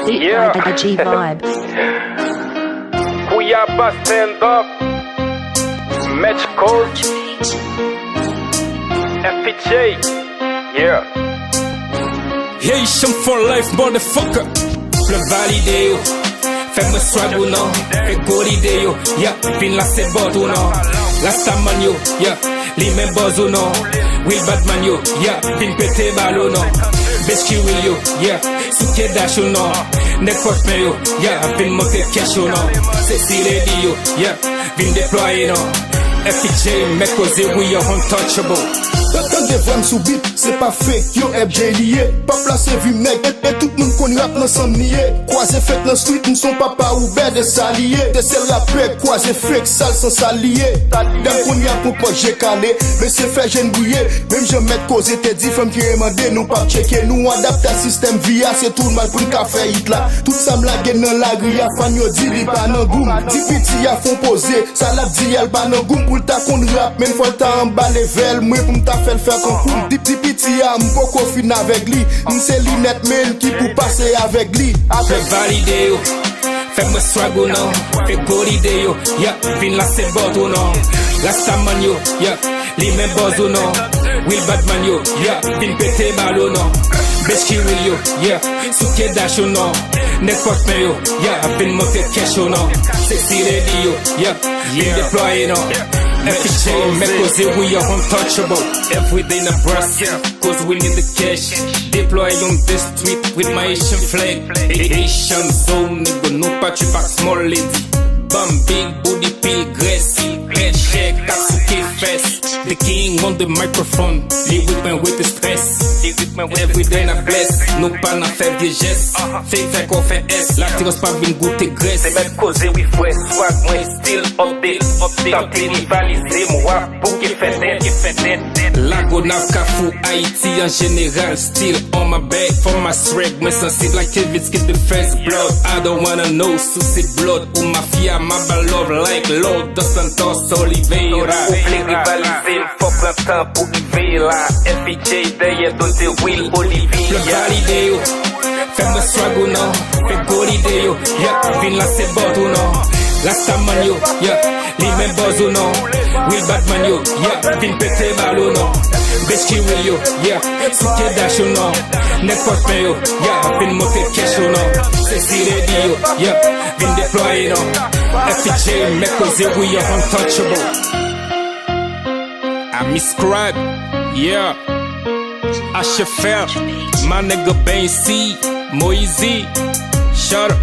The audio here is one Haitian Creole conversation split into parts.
Yeah. by the G vibe. Cuiabá stand up. Metkoze. FJ. Yeah. Haitian for life, motherfucker. Pleu validé yo. Fais-moi swag ou non. Fais golidé yo. Yeah. Vin la c'est bot ou non. Last man yo. Yeah. Li men boz ou non. Will Batman yo. Yeah. Vin pété bal ou non. Best qui will yo. Yeah. Souké dash ou non. N'importe me yo. Yeah. Vin monter cash ou non. C'est si lady yo. Yeah. Vin déployer non. FJ, metkoze, we are untouchable. Quand des vrais sous beat, c'est pas fake, yo FJ lié. Pas placé vim nèg, et tout le monde connaît rap nan san nié. Croisé fait dans street, nous son papa ou bête de salié. Des sel rappé, croisé fake, sale sans salié. D'un qu'on y a pour pas j'ai calé, mais c'est fait jeune bouillé. Même je metkoze, t'es dit femme qui remandé, nous pas checker. Nous adapte à système via, c'est tout le mal pour le café hit là. Tout ça m'la gen nan la grille, a fan yo di li pa nan goum. Di piti a font poser, ça la di yal pa nan goum. Pour ta kon rap, men faut ta en bas level, moi pour m'ta faire concours. Di piti a m'poko fin avec lui. M'se linette men qui pour passer avec lui. Fais valider yo. Fais-moi swag ou non. Fais golidé yo. Yeah. Vin la c'est bot ou non. Last man yo. Yeah. Li men boz ou non. Will Batman yo. Yeah. Vin pété bal ou non. Best qui will yo. Yeah. Souké dash ou non. N'importe me yo. Yeah. Vin monter cash ou non. Sexy lady yo. Yeah. Vin déployer non. FJ, metkoze, we are untouchable. Every day in a brass, cause we need the cash. Deploy on the street with my Haitian flag. Haitian zone, nigga, no patch back small lady. Bum, big booty, peel, grace. Head shake, Katsuki fest. The king on the microphone. Live with me with the stress. Every day na bless. No pas na faire des gestes. Fait qu'on fait S. La tirose pas vin goûter graisse. C'est metkoze, we fresh. Swag, moi, still update. Tenter rivaliser, moi, pour qu'il fait net. Lago nav kafou, Haiti en général. Still on my back for my swag. Mais sensible like Kevitz get the first blood. I don't wanna know, souci blood. Ou mafia, ma love like Lord Dos Santos Oliveira. Oublie rivaliser, faut prendre temps pour arriver là. FJ, derrière d'autres Will Olivier. Pleu validé yo. Fais-moi swag ou non. Fais golidé yo. Yeah. Vin la c'est bot ou non. Last man yo. Yeah. Li men boz ou non. Will Batman yo. Yeah. Vin pété bal ou non. Best qui will yo. Yeah. Souké dash ou non. N'importe me yo. Yeah. Vin monter cash ou non. Sexy lady yo. Yeah. Vin déployer non. FJ, metkoze, we are untouchable. I miscribe. Yeah. HFL, my nigga Ben C, Moisey, shut up,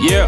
yeah.